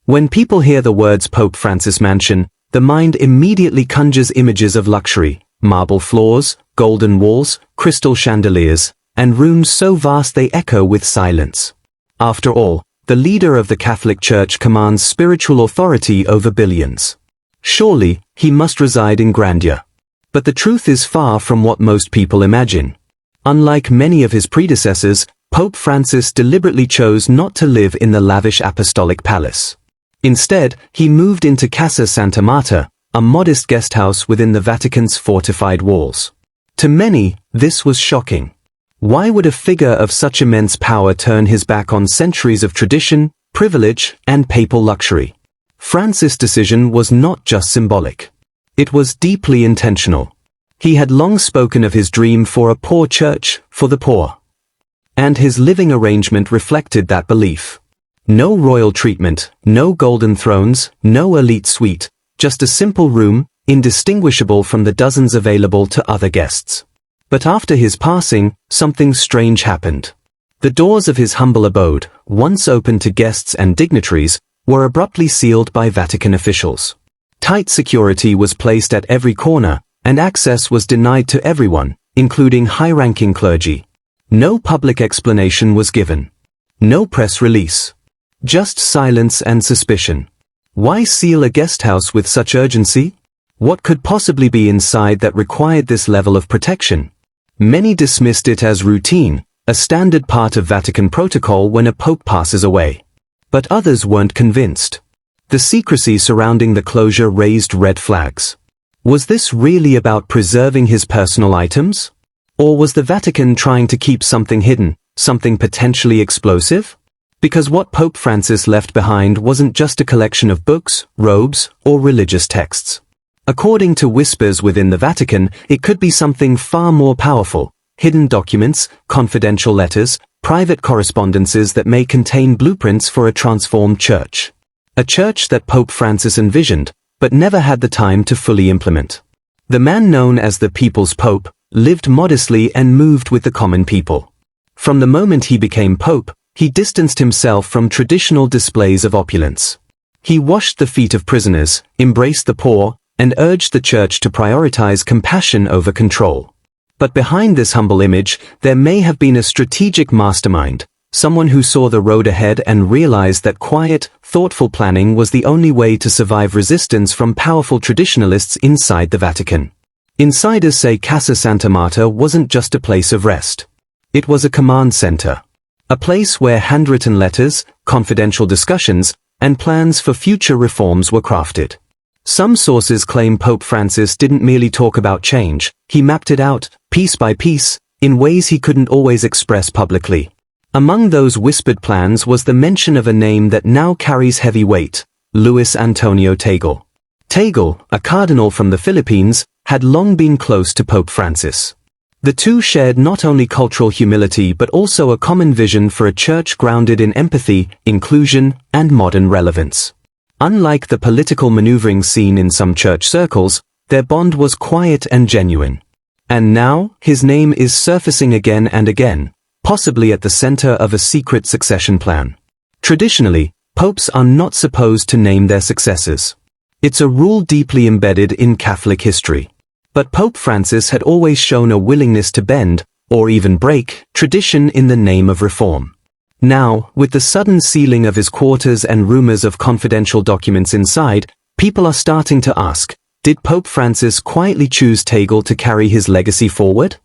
When people hear the words Pope Francis Mansion, the mind immediately conjures images of luxury, marble floors, golden walls, crystal chandeliers, and rooms so vast they echo with silence. After all, the leader of the Catholic Church commands spiritual authority over billions. Surely, he must reside in grandeur. But the truth is far from what most people imagine. Unlike many of his predecessors, Pope Francis deliberately chose not to live in the lavish apostolic palace. Instead, he moved into Casa Santa Marta, a modest guesthouse within the Vatican's fortified walls. To many, this was shocking. Why would a figure of such immense power turn his back on centuries of tradition, privilege, and papal luxury? Francis' decision was not just symbolic. It was deeply intentional. He had long spoken of his dream for a poor church, for the poor. And his living arrangement reflected that belief. No royal treatment, no golden thrones, no elite suite, just a simple room, indistinguishable from the dozens available to other guests. But after his passing, something strange happened. The doors of his humble abode, once open to guests and dignitaries, were abruptly sealed by Vatican officials. Tight security was placed at every corner, and access was denied to everyone, including high-ranking clergy. No public explanation was given. No press release. Just silence and suspicion. Why seal a guesthouse with such urgency? What could possibly be inside that required this level of protection? Many dismissed it as routine, a standard part of Vatican protocol when a pope passes away. But others weren't convinced. The secrecy surrounding the closure raised red flags. Was this really about preserving his personal items? Or was the Vatican trying to keep something hidden, something potentially explosive? Because what Pope Francis left behind wasn't just a collection of books, robes, or religious texts. According to whispers within the Vatican, it could be something far more powerful: hidden documents, confidential letters, private correspondences that may contain blueprints for a transformed church. A church that Pope Francis envisioned, but never had the time to fully implement. The man known as the People's Pope lived modestly and moved with the common people. From the moment he became Pope, he distanced himself from traditional displays of opulence. He washed the feet of prisoners, embraced the poor, and urged the church to prioritize compassion over control. But behind this humble image, there may have been a strategic mastermind, someone who saw the road ahead and realized that quiet, thoughtful planning was the only way to survive resistance from powerful traditionalists inside the Vatican. Insiders say Casa Santa Marta wasn't just a place of rest. It was a command center. A place where handwritten letters, confidential discussions, and plans for future reforms were crafted. Some sources claim Pope Francis didn't merely talk about change, he mapped it out, piece by piece, in ways he couldn't always express publicly. Among those whispered plans was the mention of a name that now carries heavy weight: Luis Antonio Tagle. Tagle, a cardinal from the Philippines, had long been close to Pope Francis. The two shared not only cultural humility but also a common vision for a church grounded in empathy, inclusion, and modern relevance. Unlike the political maneuvering seen in some church circles, their bond was quiet and genuine. And now, his name is surfacing again and again, possibly at the center of a secret succession plan. Traditionally, popes are not supposed to name their successors. It's a rule deeply embedded in Catholic history. But Pope Francis had always shown a willingness to bend, or even break, tradition in the name of reform. Now, with the sudden sealing of his quarters and rumors of confidential documents inside, people are starting to ask, did Pope Francis quietly choose Tagle to carry his legacy forward?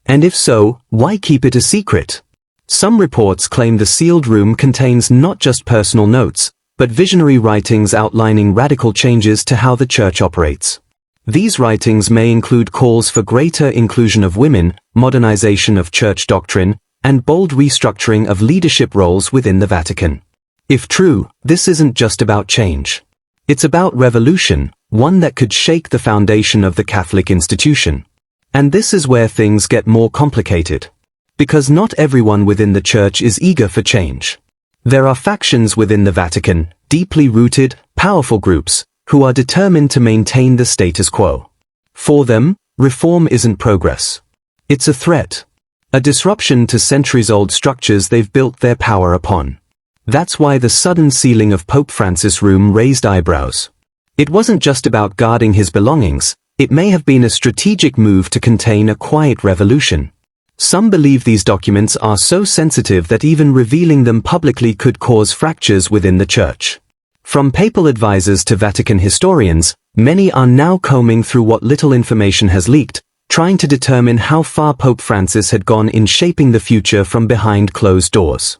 And if so, why keep it a secret? Some reports claim the sealed room contains not just personal notes, but visionary writings outlining radical changes to how the church operates. These writings may include calls for greater inclusion of women, modernization of church doctrine, and bold restructuring of leadership roles within the Vatican. If true, this isn't just about change. It's about revolution, one that could shake the foundation of the Catholic institution. And this is where things get more complicated. Because not everyone within the church is eager for change. There are factions within the Vatican, deeply rooted, powerful groups, who are determined to maintain the status quo. For them, reform isn't progress. It's a threat. A disruption to centuries-old structures they've built their power upon. That's why the sudden sealing of Pope Francis' room raised eyebrows. It wasn't just about guarding his belongings, it may have been a strategic move to contain a quiet revolution. Some believe these documents are so sensitive that even revealing them publicly could cause fractures within the Church. From papal advisors to Vatican historians, many are now combing through what little information has leaked, trying to determine how far Pope Francis had gone in shaping the future from behind closed doors.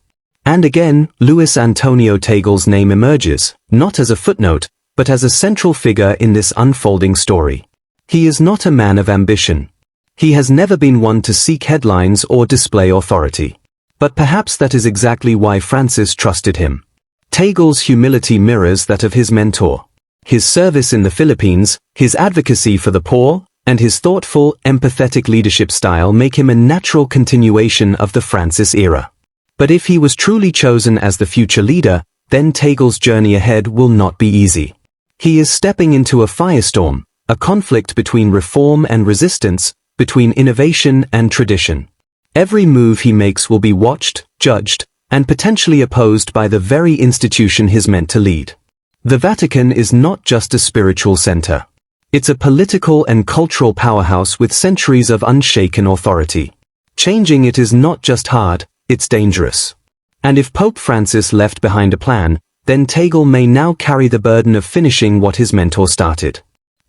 And again, Luis Antonio Tagle's name emerges, not as a footnote, but as a central figure in this unfolding story. He is not a man of ambition. He has never been one to seek headlines or display authority. But perhaps that is exactly why Francis trusted him. Tagle's humility mirrors that of his mentor. His service in the Philippines, his advocacy for the poor, and his thoughtful, empathetic leadership style make him a natural continuation of the Francis era. But if he was truly chosen as the future leader, then Tagle's journey ahead will not be easy. He is stepping into a firestorm, a conflict between reform and resistance, between innovation and tradition. Every move he makes will be watched, judged, and potentially opposed by the very institution he's meant to lead. The Vatican is not just a spiritual center. It's a political and cultural powerhouse with centuries of unshaken authority. Changing it is not just hard, it's dangerous. And if Pope Francis left behind a plan, then Tagle may now carry the burden of finishing what his mentor started.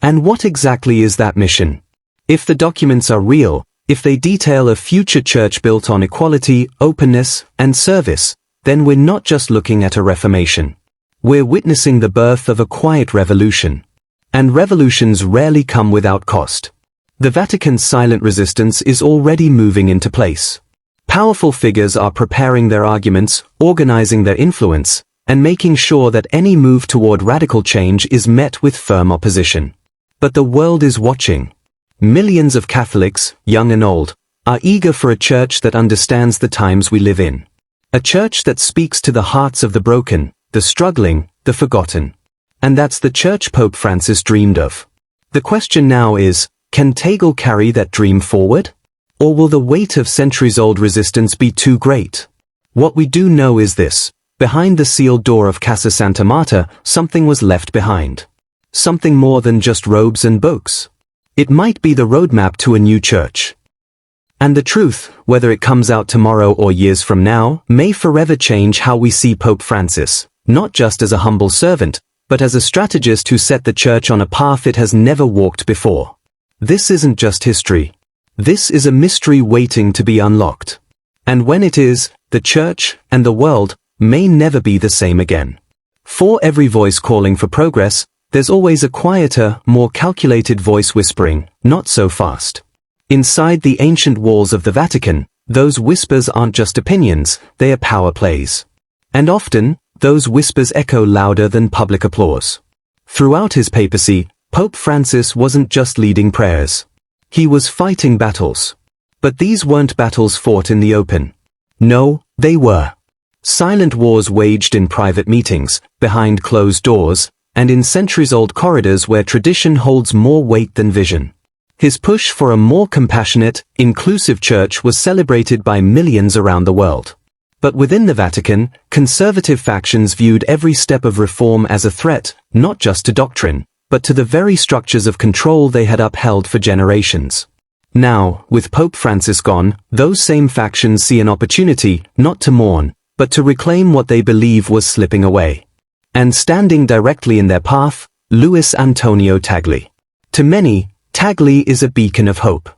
And what exactly is that mission? If the documents are real, if they detail a future church built on equality, openness, and service, then we're not just looking at a reformation. We're witnessing the birth of a quiet revolution. And revolutions rarely come without cost. The Vatican's silent resistance is already moving into place. Powerful figures are preparing their arguments, organizing their influence, and making sure that any move toward radical change is met with firm opposition. But the world is watching. Millions of Catholics, young and old, are eager for a church that understands the times we live in. A church that speaks to the hearts of the broken, the struggling, the forgotten. And that's the church Pope Francis dreamed of. The question now is, can Tagle carry that dream forward? Or will the weight of centuries-old resistance be too great? What we do know is this: behind the sealed door of Casa Santa Marta, something was left behind. Something more than just robes and books. It might be the roadmap to a new church. And the truth, whether it comes out tomorrow or years from now, may forever change how we see Pope Francis, not just as a humble servant, but as a strategist who set the church on a path it has never walked before. This isn't just history. This is a mystery waiting to be unlocked. And when it is, the church and the world may never be the same again. For every voice calling for progress, there's always a quieter, more calculated voice whispering, "Not so fast." Inside the ancient walls of the Vatican, those whispers aren't just opinions, they are power plays. And often, those whispers echo louder than public applause. Throughout his papacy, Pope Francis wasn't just leading prayers. He was fighting battles. But these weren't battles fought in the open. No, they were silent wars waged in private meetings, behind closed doors, and in centuries-old corridors where tradition holds more weight than vision. His push for a more compassionate, inclusive church was celebrated by millions around the world. But within the Vatican, conservative factions viewed every step of reform as a threat, not just to doctrine, but to the very structures of control they had upheld for generations. Now, with Pope Francis gone, those same factions see an opportunity, not to mourn, but to reclaim what they believe was slipping away. And standing directly in their path, Luis Antonio Tagle. To many, Tagle is a beacon of hope.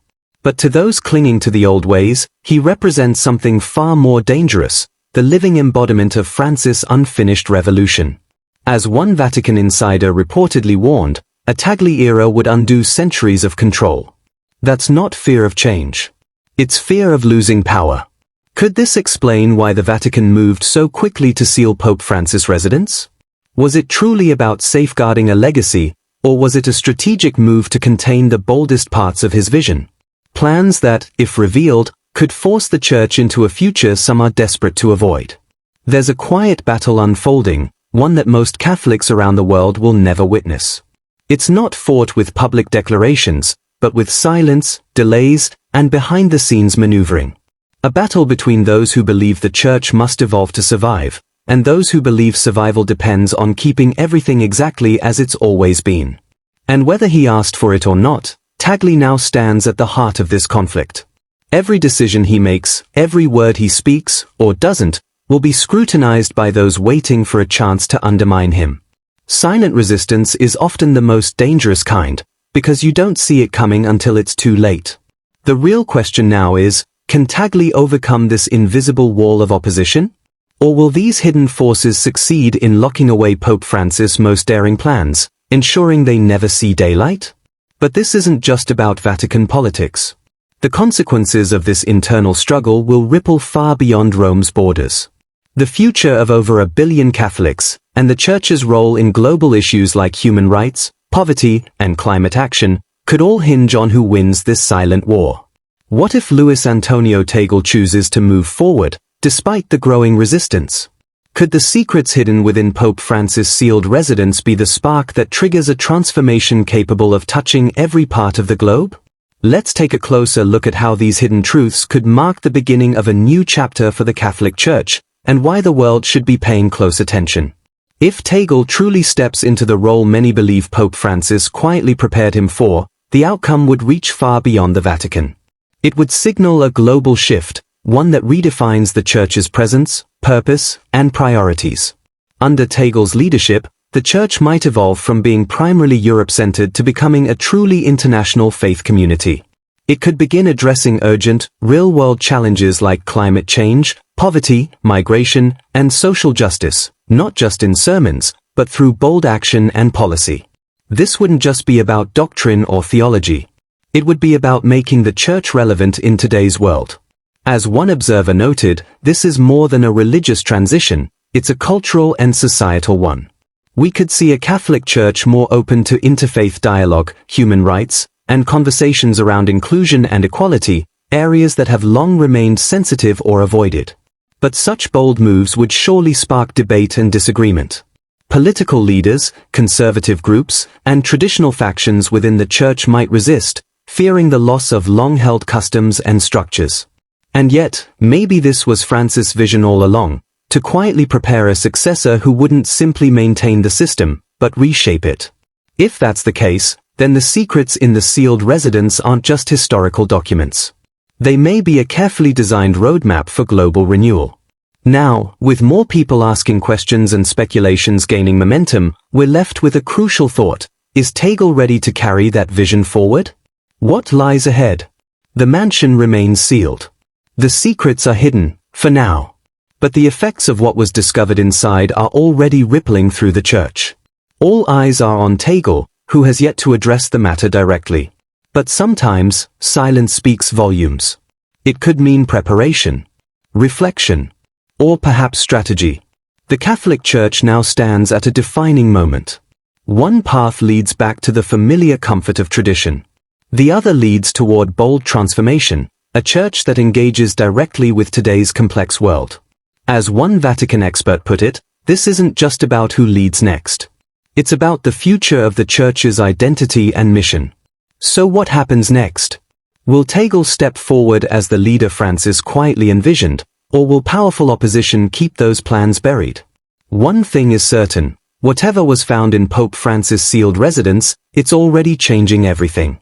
But to those clinging to the old ways, he represents something far more dangerous, the living embodiment of Francis' unfinished revolution. As one Vatican insider reportedly warned, a Tagle era would undo centuries of control. That's not fear of change. It's fear of losing power. Could this explain why the Vatican moved so quickly to seal Pope Francis' residence? Was it truly about safeguarding a legacy, or was it a strategic move to contain the boldest parts of his vision? Plans that, if revealed, could force the church into a future some are desperate to avoid. There's a quiet battle unfolding, one that most Catholics around the world will never witness. It's not fought with public declarations, but with silence, delays, and behind-the-scenes maneuvering. A battle between those who believe the church must evolve to survive, and those who believe survival depends on keeping everything exactly as it's always been. And whether he asked for it or not, Tagle now stands at the heart of this conflict. Every decision he makes, every word he speaks, or doesn't, will be scrutinized by those waiting for a chance to undermine him. Silent resistance is often the most dangerous kind, because you don't see it coming until it's too late. The real question now is, can Tagle overcome this invisible wall of opposition? Or will these hidden forces succeed in locking away Pope Francis' most daring plans, ensuring they never see daylight? But this isn't just about Vatican politics. The consequences of this internal struggle will ripple far beyond Rome's borders. The future of over 1 billion Catholics, and the Church's role in global issues like human rights, poverty, and climate action, could all hinge on who wins this silent war. What if Luis Antonio Tagle chooses to move forward, despite the growing resistance? Could the secrets hidden within Pope Francis' sealed residence be the spark that triggers a transformation capable of touching every part of the globe? Let's take a closer look at how these hidden truths could mark the beginning of a new chapter for the Catholic Church, and why the world should be paying close attention. If Tagle truly steps into the role many believe Pope Francis quietly prepared him for, the outcome would reach far beyond the Vatican. It would signal a global shift, one that redefines the Church's presence, purpose, and priorities. Under Tagle's leadership, the Church might evolve from being primarily Europe-centered to becoming a truly international faith community. It could begin addressing urgent, real-world challenges like climate change, poverty, migration, and social justice, not just in sermons, but through bold action and policy. This wouldn't just be about doctrine or theology. It would be about making the Church relevant in today's world. As one observer noted, this is more than a religious transition, it's a cultural and societal one. We could see a Catholic Church more open to interfaith dialogue, human rights, and conversations around inclusion and equality, areas that have long remained sensitive or avoided. But such bold moves would surely spark debate and disagreement. Political leaders, conservative groups, and traditional factions within the Church might resist, fearing the loss of long-held customs and structures. And yet, maybe this was Francis' vision all along, to quietly prepare a successor who wouldn't simply maintain the system, but reshape it. If that's the case, then the secrets in the sealed residence aren't just historical documents. They may be a carefully designed roadmap for global renewal. Now, with more people asking questions and speculations gaining momentum, we're left with a crucial thought. Is Tagle ready to carry that vision forward? What lies ahead? The mansion remains sealed. The secrets are hidden, for now. But the effects of what was discovered inside are already rippling through the Church. All eyes are on Tagle, who has yet to address the matter directly. But sometimes, silence speaks volumes. It could mean preparation, reflection, or perhaps strategy. The Catholic Church now stands at a defining moment. One path leads back to the familiar comfort of tradition. The other leads toward bold transformation, a church that engages directly with today's complex world. As one Vatican expert put it, this isn't just about who leads next. It's about the future of the Church's identity and mission. So what happens next? Will Tagle step forward as the leader Francis quietly envisioned, or will powerful opposition keep those plans buried? One thing is certain, whatever was found in Pope Francis' sealed residence, it's already changing everything.